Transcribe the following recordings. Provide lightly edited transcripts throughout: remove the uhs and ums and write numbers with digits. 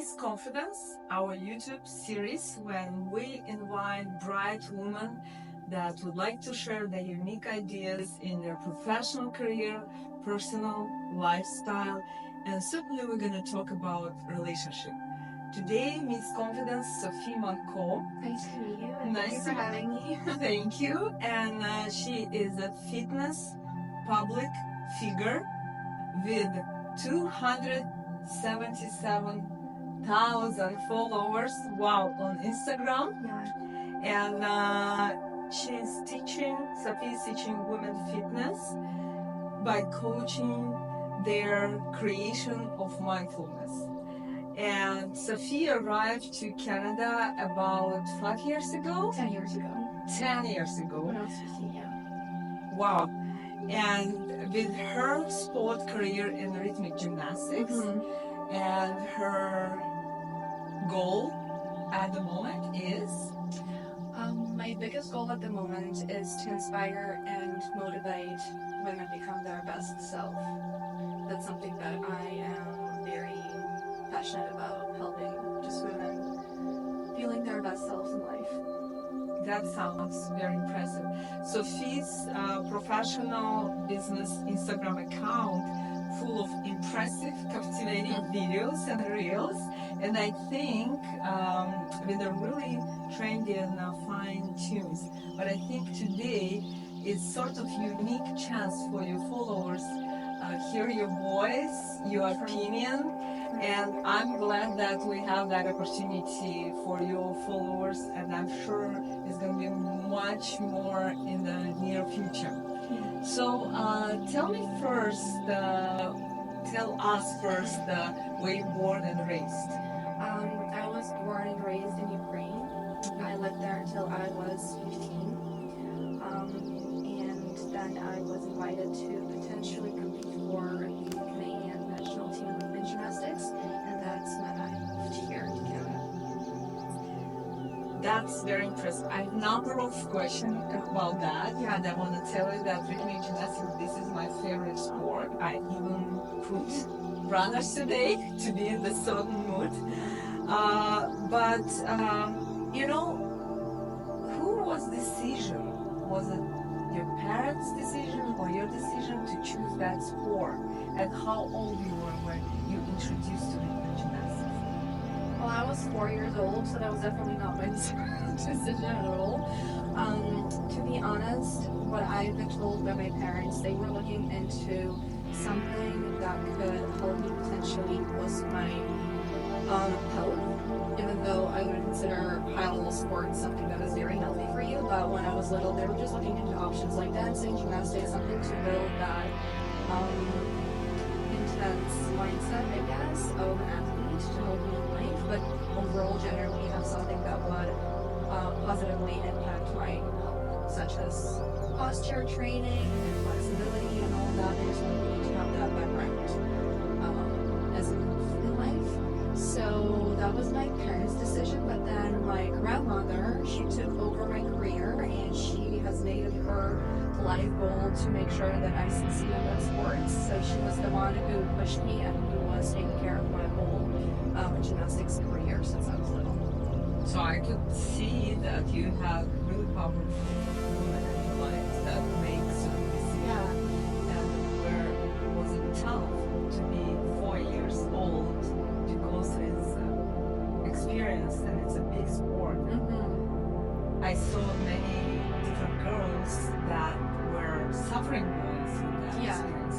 Miss Confidence, our YouTube series when we invite bright women that would like to share their unique ideas in their professional career, personal lifestyle, and certainly we're going to talk about relationship. Today, Miss Confidence, Sofi Manko. Nice to meet you, and thank you Nice for having me. Thank you. And she is a fitness public figure with 277,000 followers, wow, on Instagram. Yeah. And Sophie is teaching women fitness by coaching their creation of mindfulness. And Sophie arrived to Canada about 5 years ago? 10 years ago. 10 years ago. When I was 15, yeah. Wow. And with her sport career in rhythmic gymnastics, and her goal at the moment is? My biggest goal at the moment is to inspire and motivate women to become their best self. That's something that I am very passionate about, helping just women feeling their best selves in life. That sounds very impressive. Sophie's professional business Instagram account full of impressive, captivating videos and reels, and I think with a really trendy and fine tunes. But I think today is sort of unique chance for your followers hear your voice, your opinion, and I'm glad that we have that opportunity for your followers, and I'm sure it's going to be much more in the near future. So tell us first where you born and raised. I was born and raised in Ukraine. I lived there until I was 15. And then I was invited to potentially compete for the Canadian national team in gymnastics, and that's when I moved here to Canada. That's very impressive. I have a number of questions about that, and I want to tell you that rhythmic gymnastics, this is my favorite sport. I even put runners today to be in the certain mood. But who was decision? Was it your parents' decision or your decision to choose that sport? And how old you were when you introduced to rhythmic gymnastics? Well, I was 4 years old, so that was definitely not my decision at all. To be honest, what I've been told by my parents, they were looking into something that could help me potentially boost my health, even though I would consider high-level sports something that is very healthy for you. But when I was little, they were just looking into options like dancing, gymnastics, something to build that intense mindset, I guess, of an athlete to help me in life. But overall, generally, have something that would positively impact my health, such as posture training and flexibility and all that. I just wanted to have that background as a in life. So that was my parents' decision, but then my grandmother, she took over my career, and she has made it her life goal to make sure that I succeed in that sports. So she was the one who pushed me and who was taking care of my whole gymnastics career since I was little. So I could see that you had really powerful women in your life that makes certain decisions. Yeah. And where was it tough to be 4 years old to go through this experience, and it's a big sport. I saw many different girls that were suffering through that experience.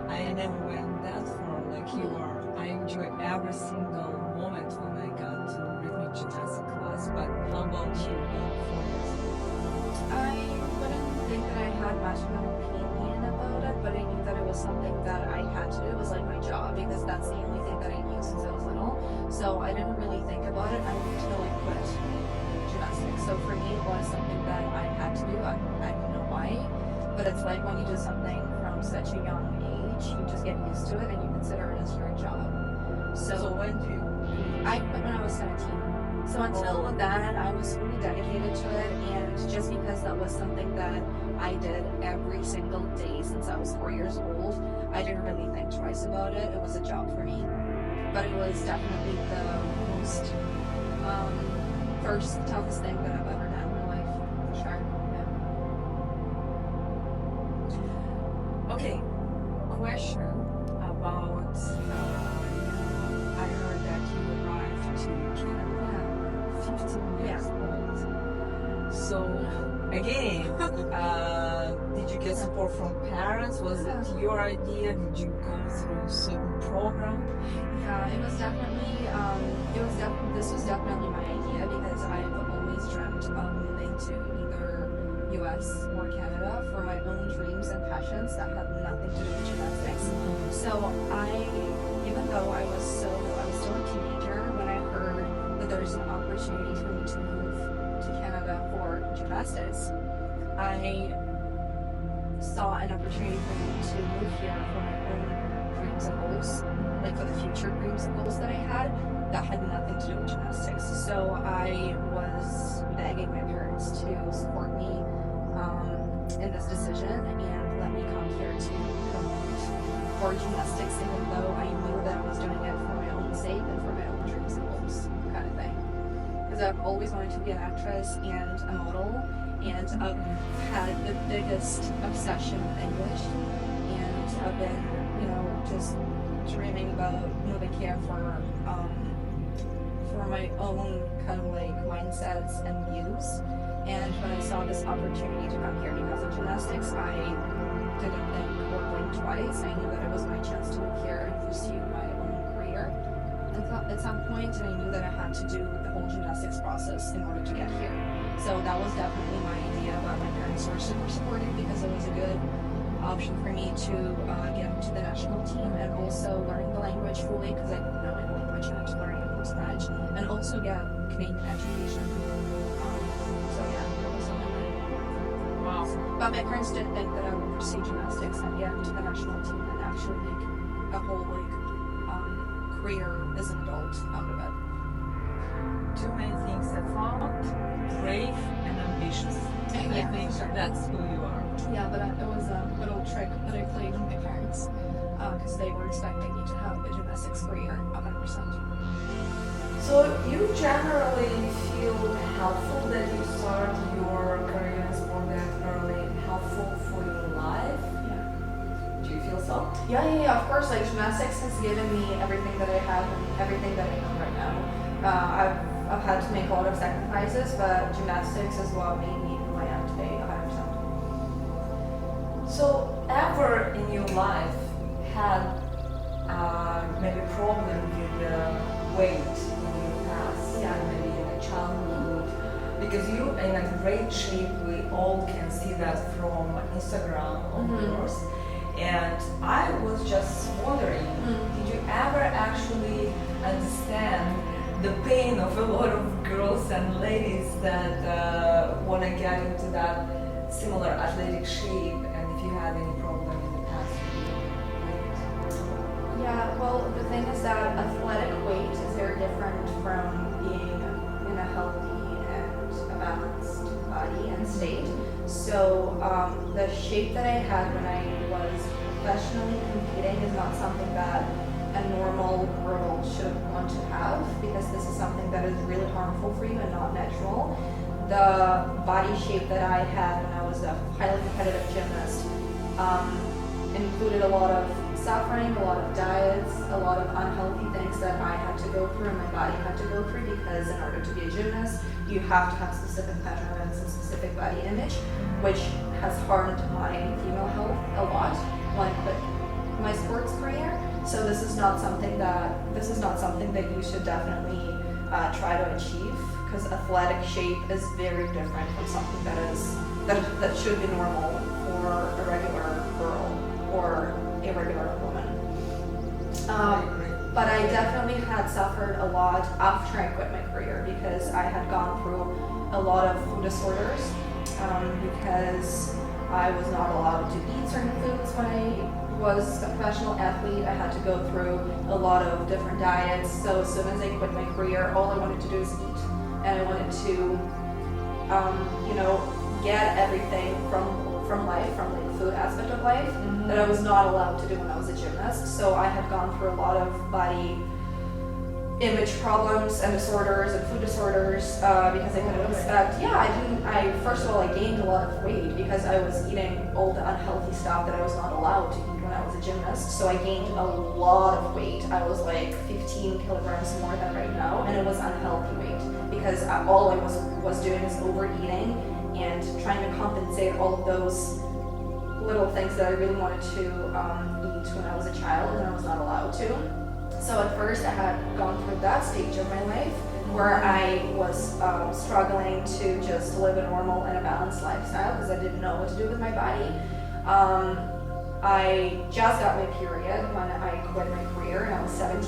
I never went that far like you are. I enjoy every single moment when I got to rhythmic gymnastics class, but how about you being 4 years old? I wouldn't think that I had much of an opinion about it, but I knew that it was something that I had to do. It was like my job, because that's the only thing that I knew since I was little. So I didn't really think about it until I quit gymnastics. So for me, it was something that I had to do. I don't know why, but it's like when you do something from such a young age, you just get used to it and you consider it as your job. So when do you? I quit when I was 17. So until then, I was fully dedicated to it, and just because that was something that I did every single day since I was 4 years old, I didn't really think twice about it. It was a job for me. but it was definitely the most first toughest thing that I've ever done in my life, for sure. Yeah. Okay, question about, I heard that you arrived to Canada 15 years old. So, again, did you get support from parents? Was it your idea? Did you go through a certain program? Yeah, it was definitely, this was definitely my idea because I've always dreamt of moving to either US or Canada for my own dreams and passions that had nothing to do with gymnastics. So even though I was still a teenager when I heard that there's an opportunity for me to move to Canada for gymnastics, I saw an opportunity for me to move here for my own dreams and goals, like for the future dreams and goals that I had that had nothing to do with gymnastics. So I was begging my parents to support me in this decision and let me come here to compete for gymnastics, even though I knew that I was doing it for my own sake and for my own dreams and goals, kind of thing. Because I've always wanted to be an actress and a model, and I've had the biggest obsession with English, and I've been, just dreaming about moving here for my own kind of like mindsets and views. And when I saw this opportunity to come here because of gymnastics, I didn't think or blink twice. I knew that it was my chance to move here and pursue my own career at some point, and I knew that I had to do the whole gymnastics process in order to get here. So that was definitely my idea, but my parents were super supportive because it was a good option for me to get into the national team and also learning the language fully because I didn't know any language and I had to learn it from scratch, and also get Canadian education. So yeah, that was something really important. Wow. But my parents didn't think that I would pursue gymnastics and get into the national team and actually make a whole career as an adult out of it. Two main things I found: brave and ambitious. Yeah, I think sure. that's who you are. Yeah, but it was a little trick that I played on my parents because they were expecting me to have a gymnastics career 100%. So you generally feel helpful that you start your career in sport that early, helpful for your life? Yeah. Do you feel so? Yeah, of course. Like gymnastics has given me everything that I have and everything that I know right now. I've had to make a lot of sacrifices, but gymnastics is what made me who I am today 100%. So ever in your life had maybe problem with weight in your past? Yeah. Maybe in a childhood? Because you in a great shape, we all can see that from Instagram of yours. And I was just wondering, did you ever actually understand the pain of a lot of girls and ladies that want to get into that similar athletic shape, and if you had any problem in the past with weight? Yeah, well, the thing is that athletic weight is very different from being in a healthy and a balanced body and state. So the shape that I had when I was professionally competing is not something that a normal girl should want to have, because this is something that is really harmful for you and not natural. The body shape that I had when I was a highly competitive gymnast included a lot of suffering, a lot of diets, a lot of unhealthy things that I had to go through and my body had to go through, because in order to be a gymnast, you have to have specific measurements and specific body image, which has harmed my female health a lot when I quit my sports career. So this is not something that you should definitely try to achieve, because athletic shape is very different from something that should be normal for a regular girl or a regular woman. But I definitely had suffered a lot after I quit my career, because I had gone through a lot of food disorders, because I was not allowed to eat certain foods when I was a professional athlete. I had to go through a lot of different diets. So as soon as I quit my career, all I wanted to do is eat, and I wanted to, get everything from life, from the food aspect of life, that I was not allowed to do when I was a gymnast. So I had gone through a lot of body image problems and disorders and food disorders because I couldn't expect. Yeah, I first of all, I gained a lot of weight because I was eating all the unhealthy stuff that I was not allowed to eat when I was a gymnast. So I gained a lot of weight. I was like 15 kilograms more than right now, and it was unhealthy weight because all I was doing is overeating and trying to compensate all of those little things that I really wanted to eat when I was a child and I was not allowed to. So at first I had gone through that stage of my life where I was struggling to just live a normal and a balanced lifestyle because I didn't know what to do with my body. I just got my period when I quit my career and I was 17.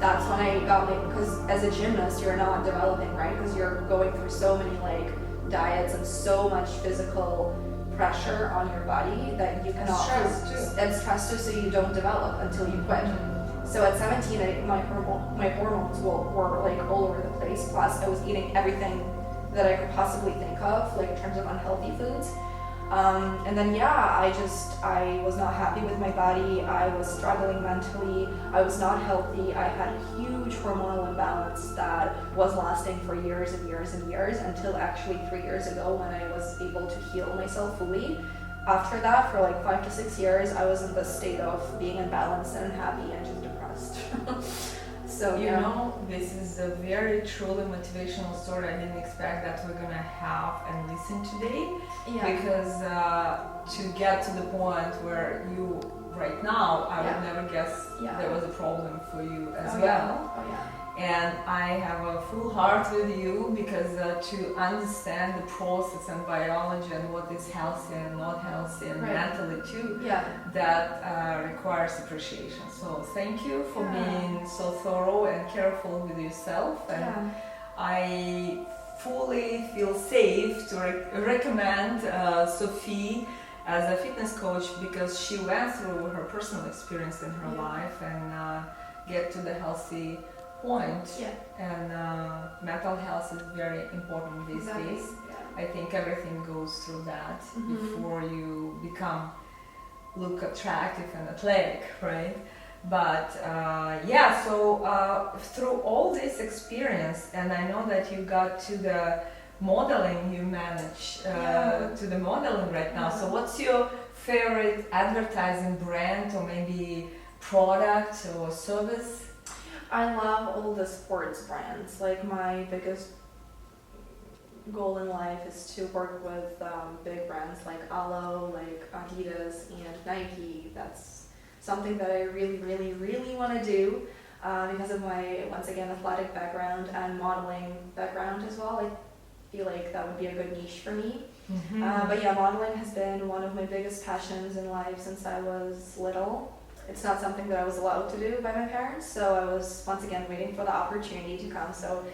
That's when I got my, because as a gymnast you're not developing, right? Because you're going through so many like diets and so much physical pressure on your body that you cannot. And stress too, so you don't develop until you quit. So at 17, my hormones were like all over the place. Plus, I was eating everything that I could possibly think of, like in terms of unhealthy foods. And then I was not happy with my body. I was struggling mentally. I was not healthy. I had a huge hormonal imbalance that was lasting for years and years and years until actually 3 years ago when I was able to heal myself fully. After that, for like 5 to 6 years, I was in the state of being imbalanced and unhappy and just depressed. So you know, this is a very truly motivational story. I didn't expect that we're gonna have and listen today. Yeah. Because to get to the point where you right now, I would never guess there was a problem for you as well. Oh yeah. And I have a full heart with you because to understand the process and biology and what is healthy and not healthy and mentally too, that requires appreciation. So thank you for being so thorough and careful with yourself. And I fully feel safe to recommend Sofi as a fitness coach because she went through her personal experience in her life and get to the healthy point. And mental health is very important these days. I think everything goes through that before you look attractive and athletic, right? But so through all this experience, and I know that you got to the modeling, you manage to the modeling right now. So what's your favorite advertising brand or maybe product or service? I love all the sports brands. Like my biggest goal in life is to work with big brands like Alo, like Adidas and Nike. That's something that I really, really, really want to do because of my, once again, athletic background and modeling background as well. I feel like that would be a good niche for me. But yeah, modeling has been one of my biggest passions in life since I was little. It's not something that I was allowed to do by my parents, so I was once again waiting for the opportunity to come. So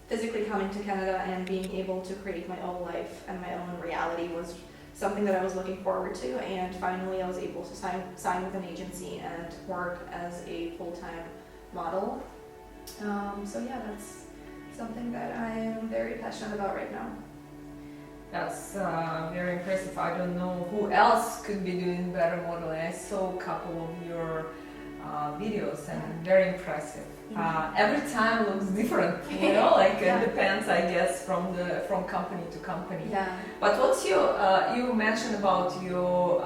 physically coming to Canada and being able to create my own life and my own reality was something that I was looking forward to, and finally I was able to sign with an agency and work as a full-time model. So yeah, that's something that I am very passionate about right now. That's very impressive. I don't know who else could be doing better modeling. I saw a couple of your videos and very impressive. Every time looks different, you know, like it depends, I guess, from company to company. But what's your, you mentioned about your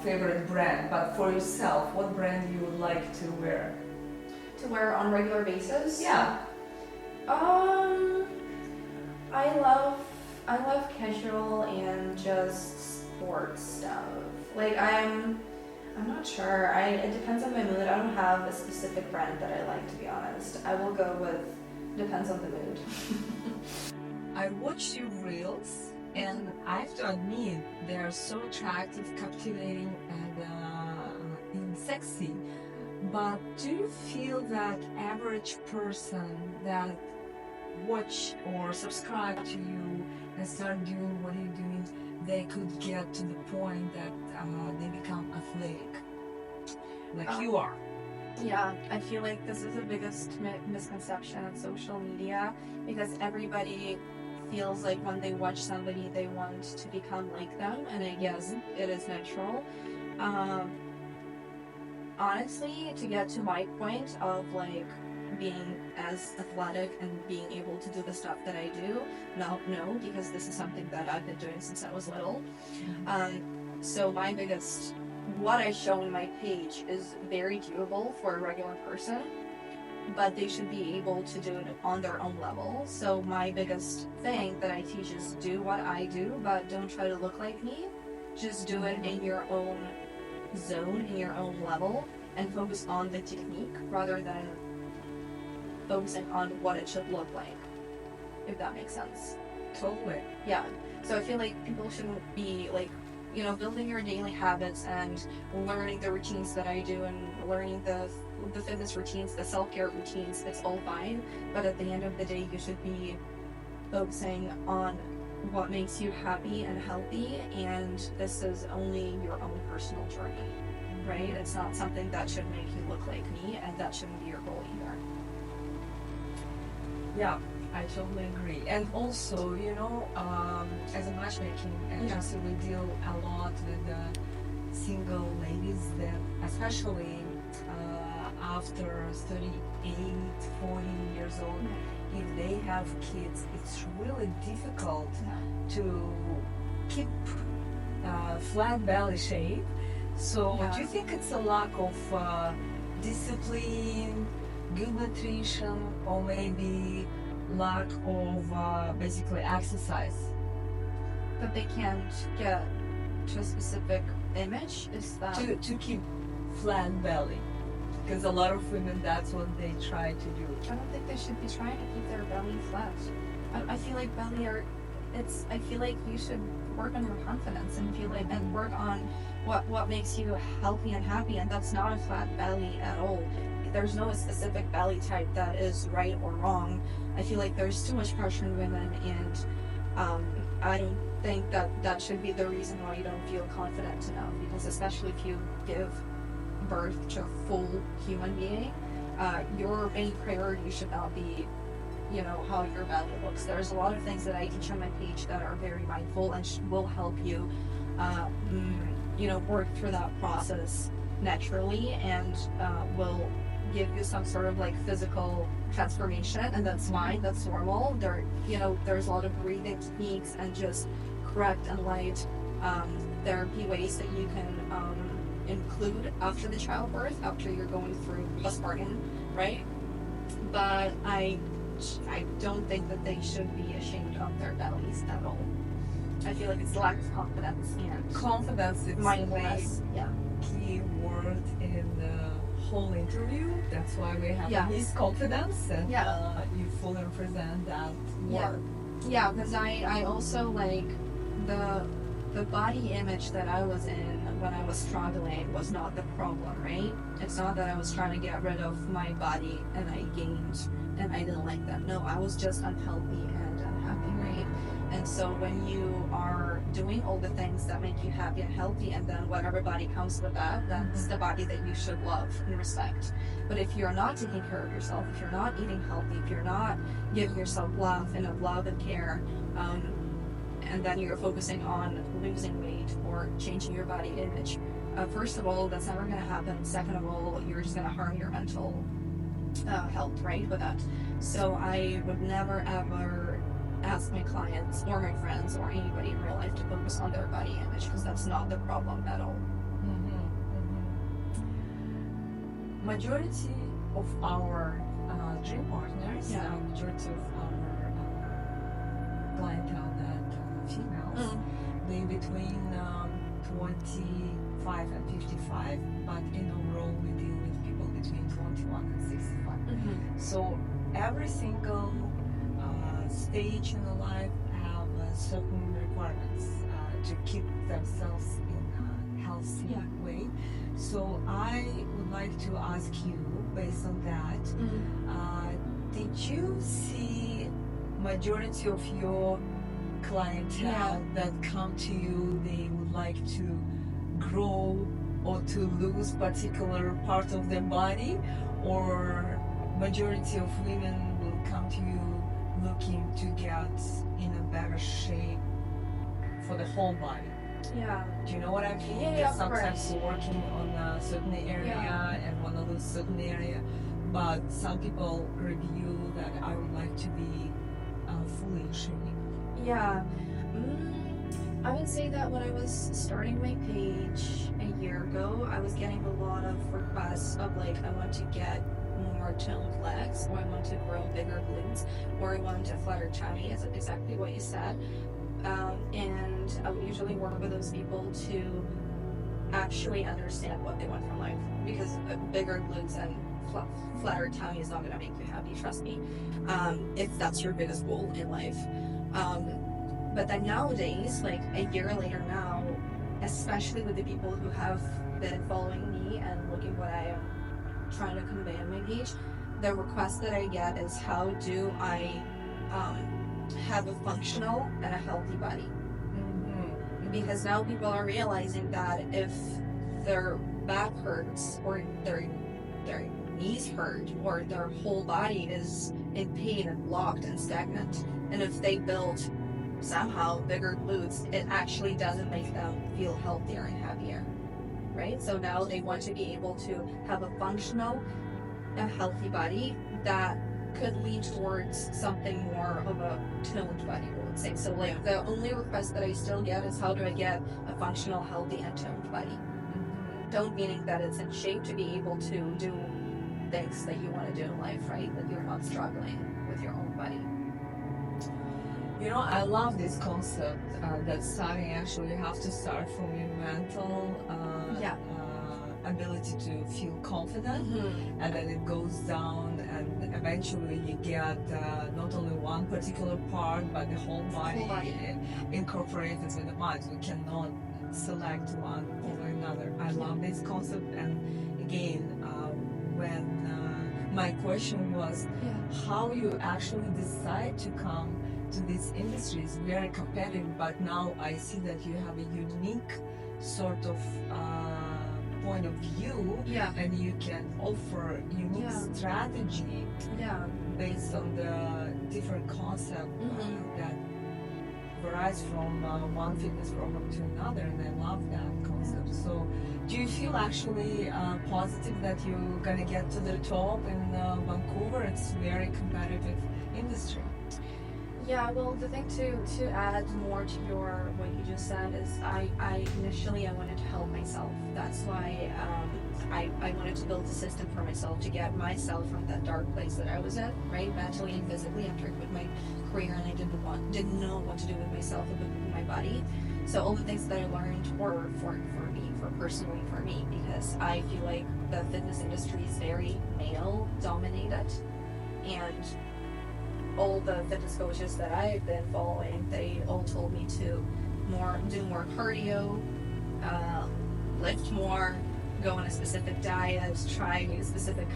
favorite brand, but for yourself, what brand you would like to wear? To wear on a regular basis? Yeah. I love casual and just sports stuff. Like I'm not sure. It depends on my mood. I don't have a specific brand that I like, to be honest. I will go with depends on the mood. I watched your reels and I have to admit they are so attractive, captivating and sexy. But do you feel that average person that watch or subscribe to you and start doing what you're doing, they could get to the point that they become athletic, like you are? Yeah, I feel like this is the biggest misconception on social media because everybody feels like when they watch somebody they want to become like them, and I guess it is natural. honestly, to get to my point of like being as athletic and being able to do the stuff that I do, no, because this is something that I've been doing since I was little. So my biggest, what I show in my page is very doable for a regular person, but they should be able to do it on their own level. So my biggest thing that I teach is do what I do, but don't try to look like me. Just do it in your own zone, in your own level, and focus on the technique rather than focusing on what it should look like, if that makes sense. Totally. Yeah. So I feel like people shouldn't be like, building your daily habits and learning the routines that I do and learning the fitness routines, the self-care routines. It's all fine, but at the end of the day, you should be focusing on what makes you happy and healthy, and this is only your own personal journey, right? It's not something that should make you look like me, and that shouldn't be your goal either. Yeah, I totally agree. And also, as a matchmaking agency, we deal a lot with single ladies that, especially after 38, 40 years old, if they have kids, it's really difficult to keep flat belly shape. So do you think it's a lack of discipline, good nutrition, or maybe lack of basically exercise? That they can't get to a specific image? Is that To keep flat belly? Because a lot of women, that's what they try to do. I don't think they should be trying to keep their belly flat. I feel like I feel like you should work on your confidence and work on what makes you healthy and happy, and that's not a flat belly at all. There's no specific belly type that is right or wrong. I feel like there's too much pressure on women, and I don't think that should be the reason why you don't feel confident enough, because especially if you give birth to a full human being, your main priority should not be how your belly looks. There's a lot of things that I teach on my page that are very mindful and will help you work through that process naturally, and will give you some sort of like physical transformation, and that's fine, that's normal. There's a lot of breathing techniques and just correct and light therapy ways that you can include after the childbirth, after you're going through postpartum, right? But I don't think that they should be ashamed of their bellies at all. I feel like it's lack of confidence and Confidence is mindfulness. the key word in the whole interview. That's why we have this confidence, and you fully represent that word. Yeah, because I also like the body image that I was in when I was struggling was not the problem, right? It's not that I was trying to get rid of my body and I gained and I didn't like that. No, I was just unhealthy and unhappy, right? And so when you are doing all the things that make you happy and healthy, and then whatever body comes with that, that's the body that you should love and respect. But if you're not taking care of yourself, if you're not eating healthy, if you're not giving yourself love and care, and then you're focusing on losing weight or changing your body image, first of all, that's never going to happen. Second of all, you're just going to harm your mental health, right, with that. So I would never ever ask my clients or my friends or anybody in real life to focus on their body image, because that's not the problem at all. Majority of our dream partners, majority of our clientele that females, they between 25 and 55, but in overall we deal with people between 21 and 65. So every single stage in the life have certain requirements to keep themselves in a healthy way. So I would like to ask you, based on that, did you see majority of your clientele that come to you, they would like to grow or to lose particular part of their body, or majority of women will come to you looking to get in a better shape for the whole body? Yeah. Do you know what I mean? Yeah, of Sometimes course. working on a certain area Yeah. and want to lose certain area, but some people review that I would like to be fully in shape. Yeah. I would say that when I was starting my page a year ago, I was getting a lot of requests of like, I want to get more toned legs, or I want to grow bigger glutes, or I want a flatter tummy. It's exactly what you said. And I would usually work with those people to actually understand what they want from life, because bigger glutes and flatter tummy is not going to make you happy, trust me, if that's your biggest goal in life. But then nowadays, like a year later now, especially with the people who have been following me and looking what I am trying to convey on my page, the request that I get is, how do I have a functional and a healthy body? Because now people are realizing that if their back hurts, or their knees hurt, or their whole body is in pain and blocked and stagnant, and if they build somehow bigger glutes, it actually doesn't make them feel healthier and happier, right? So now they want to be able to have a functional, a healthy body that could lean towards something more of a toned body, I would say. So like the only request that I still get is, how do I get a functional, healthy, and toned body? Toned meaning that it's in shape to be able to do things that you want to do in life, right? That you're not struggling with your own body. You know, I love this concept that starting, actually you have to start from your mental ability to feel confident, and then it goes down, and eventually you get not only one particular part but the whole body, incorporated with the mind. We cannot select one over another. I love this concept. And again, when my question was how you actually decide to come to this industry is very competitive, but now I see that you have a unique sort of point of view, and you can offer unique strategy based on the different concept that varies from one fitness program to another, and I love that concept. So do you feel actually positive that you're gonna get to the top in Vancouver? It's a very competitive industry. Yeah, well, the thing to add more to what you just said is, I initially I wanted to help myself. That's why I wanted to build a system for myself to get myself from that dark place that I was in, right, mentally and physically, after I quit my career and I didn't know what to do with myself and with my body. So all the things that I learned were for me, personally for me, because I feel like the fitness industry is very male dominated, and all the fitness coaches that I've been following, they all told me to do more cardio, lift more, go on a specific diet, try a specific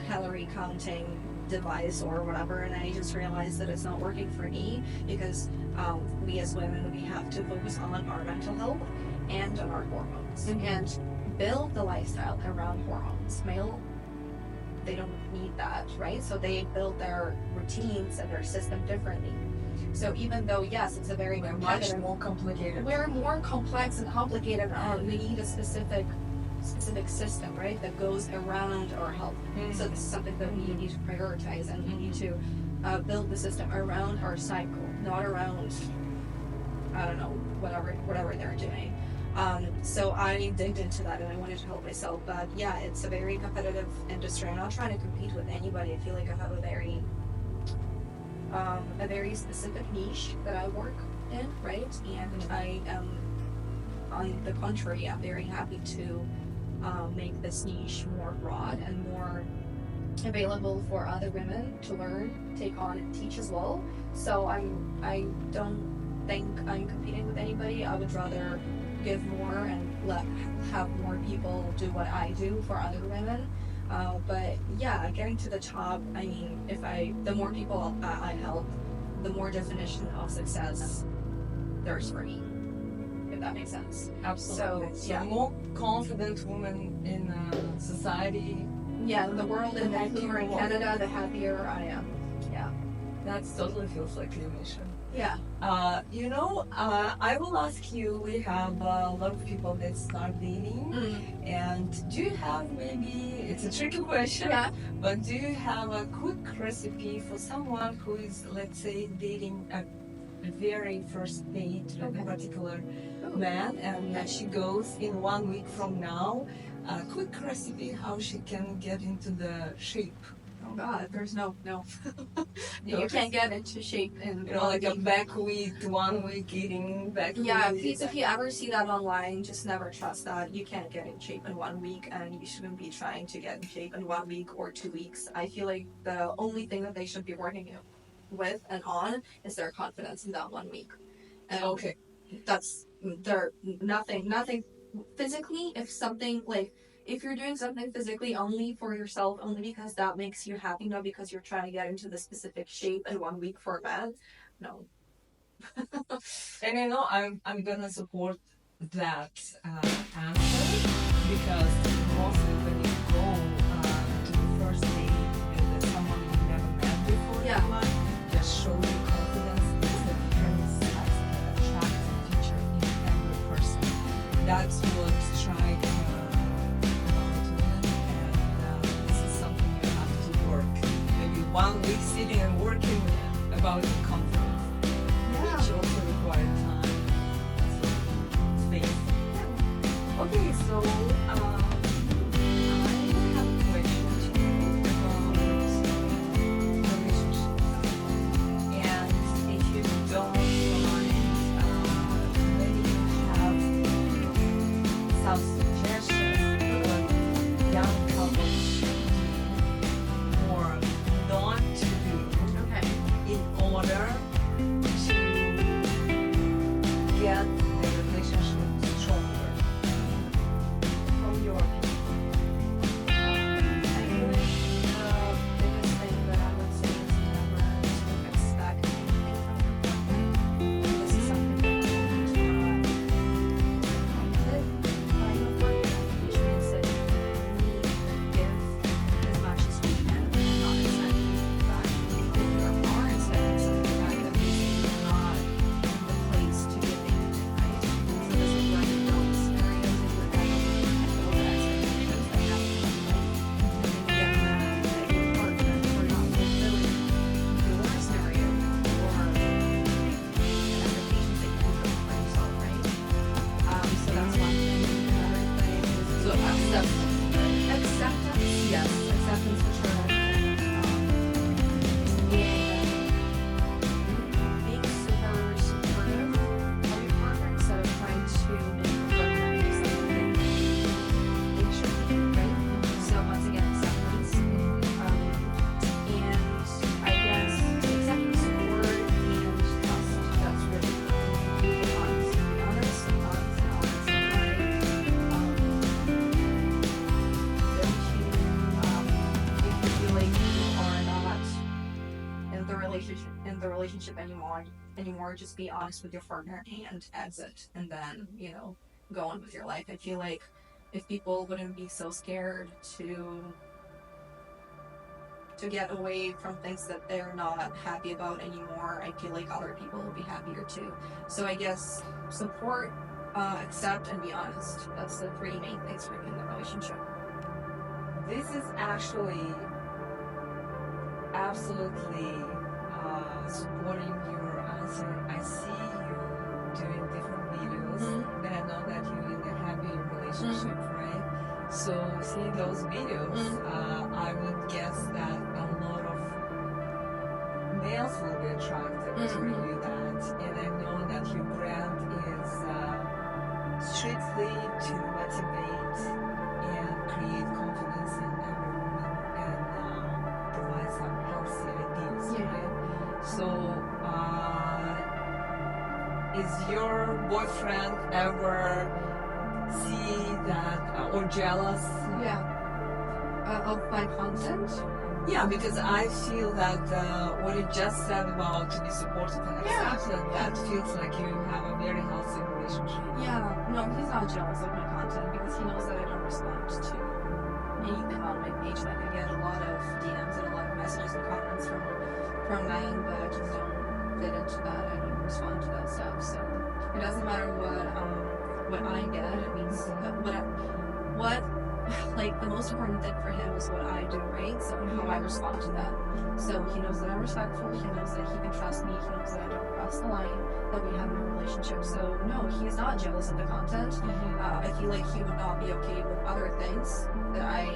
calorie counting device or whatever, and I just realized that it's not working for me, because we as women, we have to focus on our mental health and on our hormones, and build the lifestyle around hormones. Male, they don't need that, right? So they build their routines and their system differently. So even though, yes, it's a very much more complicated. We're more complex and complicated, and we need a specific system, right, that goes around our health. So this is something that we need to prioritize, and we need to build the system around our cycle, not around, I don't know, whatever they're doing. So I digged into that, and I wanted to help myself. But yeah, it's a very competitive industry. I'm not trying to compete with anybody. I feel like I have a very specific niche that I work in, right? And I am, on the contrary, I'm very happy to make this niche more broad and more available for other women to learn, take on, and teach as well. So I don't think I'm competing with anybody. I would rather give more and have more people do what I do for other women. But yeah, getting to the top, I mean, the more people I help, the more definition of success there's for me, if that makes sense. Absolutely. So yeah, more confident women in society. Yeah, the world, and Vancouver in Canada, the happier I am. Yeah. That totally feels like your mission. Yeah. I will ask you, we have a lot of people that start dating. And do you have maybe, it's a tricky question, Yeah. but do you have a quick recipe for someone who is, let's say, dating a very first date with a particular man, and she goes in 1 week from now? A quick recipe how she can get into the shape. Oh God, there's no. You can't get into shape in Like a buckwheat, 1 week eating buckwheat. Yeah, please, if you ever see that online, just never trust that. You can't get in shape in 1 week, and you shouldn't be trying to get in shape in 1 week or 2 weeks. I feel like the only thing that they should be working with and on is their confidence in that 1 week. And Okay. That's nothing physically. If you're doing something physically only for yourself, only because that makes you happy, not because you're trying to get into the specific shape in 1 week for a man, no. And I'm gonna support that answer, because mostly when you go to the first date with someone you've never met before, just show your confidence. It's the difference as an attractive feature in every person. That's what strike about women, and this is something you have to work. Maybe 1 week sitting and working about your confidence. Which also require time, space. Okay, so I have a question to you about relationship. And if you don't mind, maybe you have some suggestions for what young couples should do or not to do in order to get the relationship stronger, from your opinion? I feel like the biggest thing that I would say is never to expect anything from your partner. This is something that you cannot with by your partner, which means that we give as much as we can, not expecting that anything or expecting something back that we are not the place to give anything, right? So this is where you build scenarios in your head and build expectations that have to be met. And then you get mad at your partner for not fulfilling your scenario or the expectations that you built for yourself, right? So that's one thing. Another thing is So acceptance, right? acceptance. Yes, acceptance for sure. Being super supportive of your partner instead of trying to make your partner do something they should be, right? So once again, acceptance. And I guess acceptance, support, and trust. That's really honest, to be honest, honest, right? If you feel like you are not in the relationship anymore, just be honest with your partner and exit, and then go on with your life. I feel like if people wouldn't be so scared to get away from things that they're not happy about anymore, I feel like other people will be happier too. So I guess support, accept, and be honest. That's the 3 main things for me in the relationship. This is actually absolutely supporting your answer. I see you doing different videos, and I know that you're in a happy relationship, right? So seeing those videos, I would guess that a lot of males will be attracted to review that. And I know that your brand is strictly to motivate and create confidence in every woman and provide some healthy ideas, right? So, is your boyfriend ever see that or jealous? Of my content? Yeah, because I feel that what you just said about to be supportive and accepted, that feels like you have a very healthy relationship. Yeah, no, he's not jealous of my content because he knows that I don't respond to anything on my page. Like I get a lot of DMs and a lot of messages and comments from from men that just don't fit into that and don't respond to that stuff. So it doesn't matter what I get. It means what like the most important thing for him is what I do, right? So how I respond to that. So he knows that I'm respectful. He knows that he can trust me. He knows that I don't cross the line, that we have a relationship. So no, he's not jealous of the content. I feel like he would not be okay with other things that I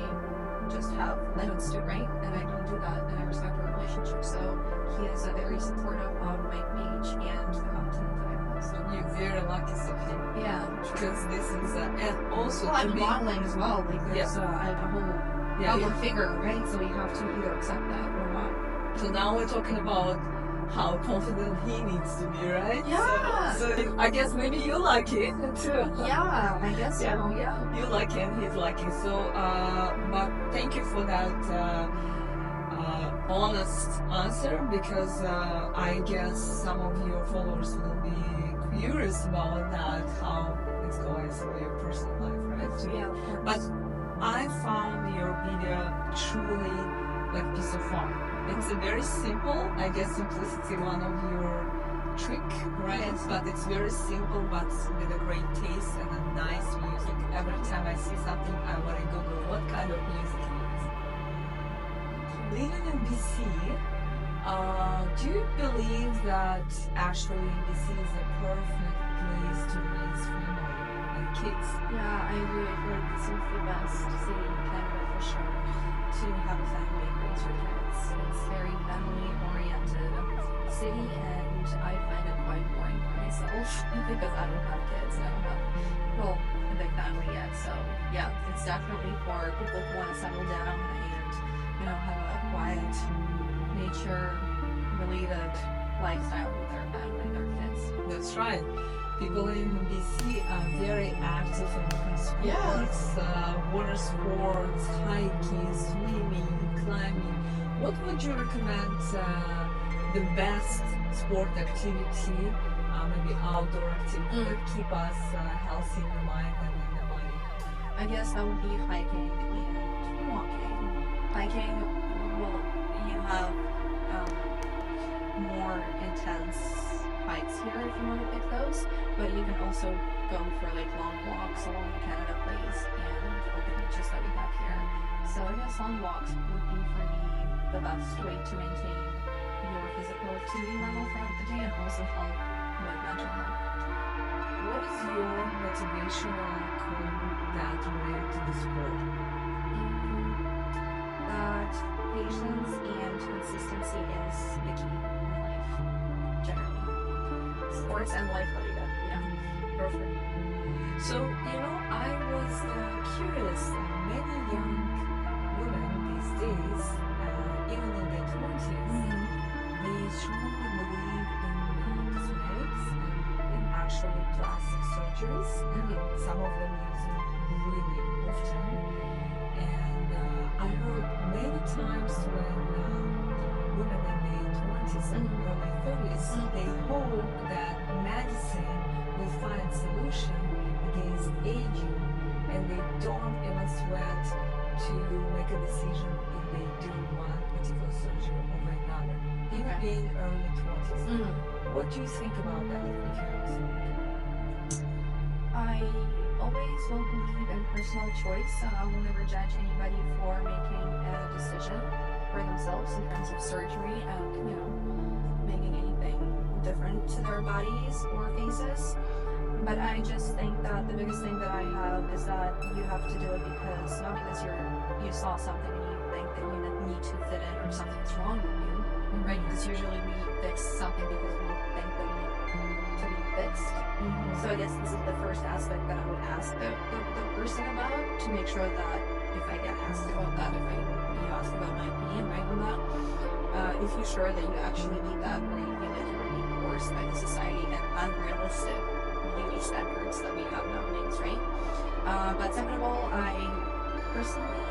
just have limits to, right? And I don't do that, and I respect our relationship. So he is very supportive of my page and the content that I post. You're very lucky, Sophie. Yeah, Because this is, and also well, to I'm be, modeling as well. Like there's a whole yeah, public figure, right? So you have to either accept that or not. so now we're talking about how confident he needs to be, right? Yeah. So I guess maybe you're lucky too. Yeah, I guess so. Yeah. You're lucky and he's lucky. So, but thank you for that honest answer, because I guess some of your followers will be curious about that, how it's going through your personal life, right? Yeah. But I found your video truly like piece of art. It's a very simple, I guess simplicity one of your trick, right? Yes. But it's very simple, but with a great taste and a nice music. Every time I see something, I want to Google what kind of music it is. Living in BC, do you believe that actually BC is a perfect place to raise family and kids? Yeah, I agree. I feel like this is the best city in Canada for sure to have a family and raise your kids. It's very family-oriented city, and I find it quite boring for myself because I don't have kids and I don't have, well, a big family yet. So yeah, it's definitely for people who want to settle down and, you know, have a quiet, nature-related lifestyle with their family and their kids. That's right. People in BC are very active in different sports, water sports, hiking, swimming, climbing. What would you recommend the best sport activity, maybe outdoor activity that keep us healthy in the mind and in the body? I guess that would be hiking and walking. Hiking, well, you have more intense hikes here if you want to pick those, but you can also go for like long walks along the Canada Place and open beaches that we have here. So I guess long walks would be for me the best way to maintain your physical activity level throughout the day and also help with mental health. What is your motivational quote that related to the sport? That patience and consistency is the key in life, generally. Sports and life related, yeah. Perfect. So, I was curious. Many young women these days, even in their 20s, they strongly believe in cosmetics and in actually plastic surgeries. Some of them using really often. And I heard many times when women in their 20s and early 30s, they hope that medicine will find solution against aging, and they don't even sweat to make a decision if they do one particular surgery over another, even in early 20s. What do you think about that? I always will believe in personal choice. I will never judge anybody for making a decision for themselves in terms of surgery and, making anything different to their bodies or faces. But I just think that the biggest thing that I have is that you have to do it because, not because you saw something and you think that you need to fit in or something's wrong with you, right? Because usually we fix something because we think that we need to be fixed. So I guess this is the first aspect that I would ask the person about, to make sure that if I get asked about that, you ask about my opinion, right, on that, if you're sure that you actually need that, or you feel like you're being forced by the society and unrealistic beauty standards that we have nowadays, right? But second of all, I personally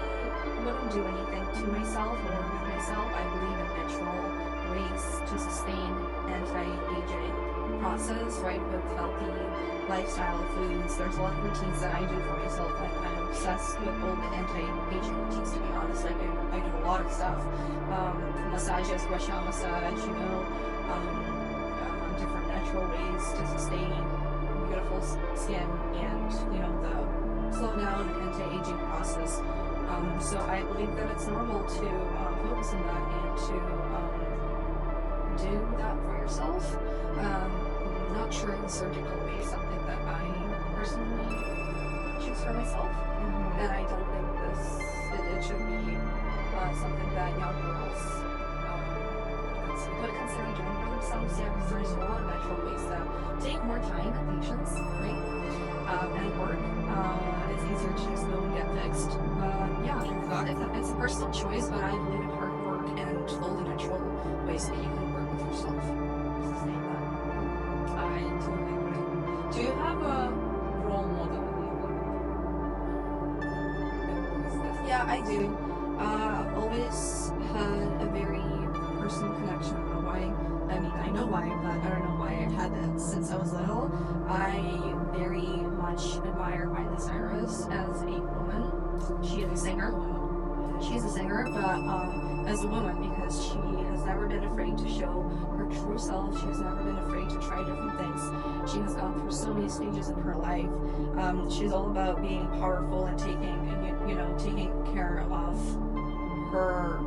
wouldn't do anything to myself or with myself. I believe in natural ways to sustain anti-aging process, right, with healthy lifestyle foods. There's a lot of routines that I do for myself, like I'm obsessed with all the anti-aging routines, to be honest. Like, I do a lot of stuff. Massages, gua sha massage, different natural ways to sustain beautiful skin and, the slow down anti-aging process. So I believe that it's normal to focus on that and to do that for yourself. Not sure in the surgical way, something that I personally choose for myself. And I don't think it should be something that young girls would consider doing for themselves. Yeah, because there's a lot of natural ways that take more time and patience, right? And work. It's easier to just go and get fixed. It's a personal choice, but I believe in hard work and all the natural ways that you can work with yourself. Sustain that. I totally agree. Do you have a role model in your life? Yeah, I do. I've always had a very personal connection. I don't know why. I mean, I know why, but I don't know why I've had that since I was little. I very much admire Miley Cyrus as a woman. She is a singer. She's a singer, but as a woman, because she has never been afraid to show her true self. She has never been afraid to try different things. She has gone through so many stages in her life. She's all about being powerful and taking care of her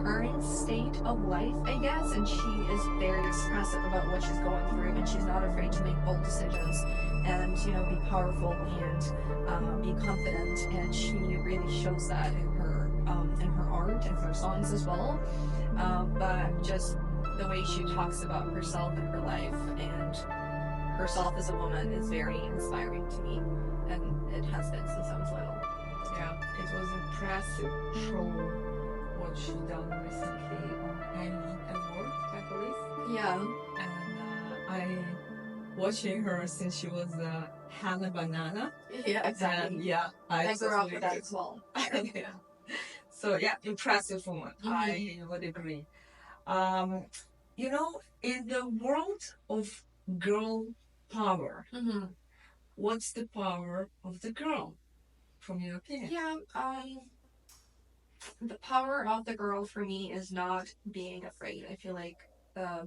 current state of life, I guess, and she is very expressive about what she's going through, and she's not afraid to make bold decisions and be powerful and be confident, and she really shows that in her art and her songs as well. But just the way she talks about herself and her life and herself as a woman is very inspiring to me, and it has been since I was little. Yeah, it was impressive show what she done recently on Emmy Award, I believe. Yeah. And I watching her since she was Hannah Banana. Yeah, exactly. And yeah, I grew up with that as well. Yeah. So yeah, impressive woman. I would agree. In the world of girl power, what's the power of the girl, from your opinion? Yeah, the power of the girl for me is not being afraid. I feel like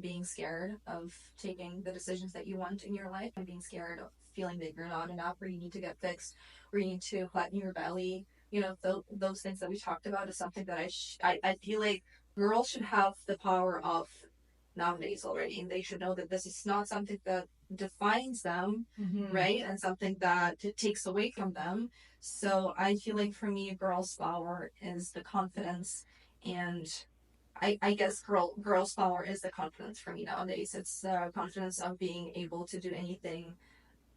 being scared of taking the decisions that you want in your life and being scared of feeling that you're not enough or you need to get fixed or you need to flatten your belly. Those things that we talked about is something that I feel like girls should have the power of nowadays already. And they should know that this is not something that defines them, right? And something that takes away from them. So I feel like for me, girls' power is the confidence, and I guess girls' power is the confidence for me nowadays. It's the confidence of being able to do anything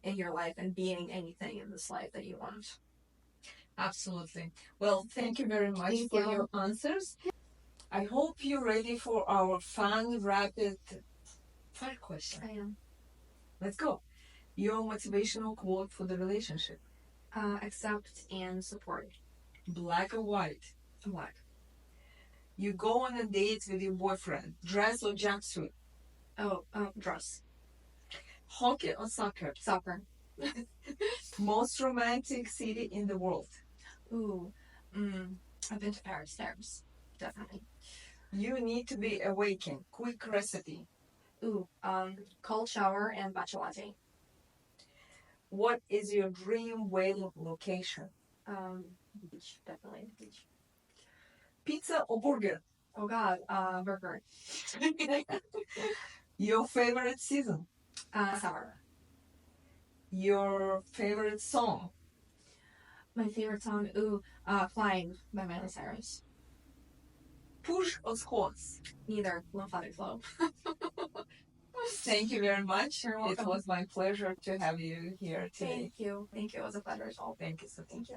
in your life and being anything in this life that you want. Absolutely. Well, thank you very much for your answers. I hope you're ready for our fun, rapid fire question. I am. Let's go. Your motivational quote for the relationship. Accept and support. Black or white? Black. You go on a date with your boyfriend. Dress or jumpsuit? Dress. Hockey or soccer? Soccer. Most romantic city in the world? I've been to Paris. Definitely. You need to be awakened. Quick recipe. Cold shower and matcha latte. What is your dream wedding location? Beach, definitely beach. Pizza or burger? Oh God, burger. Your favorite season? Summer. Your favorite song? My favorite song, Flying by Miley Cyrus. Push or squats? Neither. Lymphatic flow. Thank you very much. You're welcome. It was my pleasure to have you here today. Thank you. It was a pleasure as well. Thank you so much. Thank you.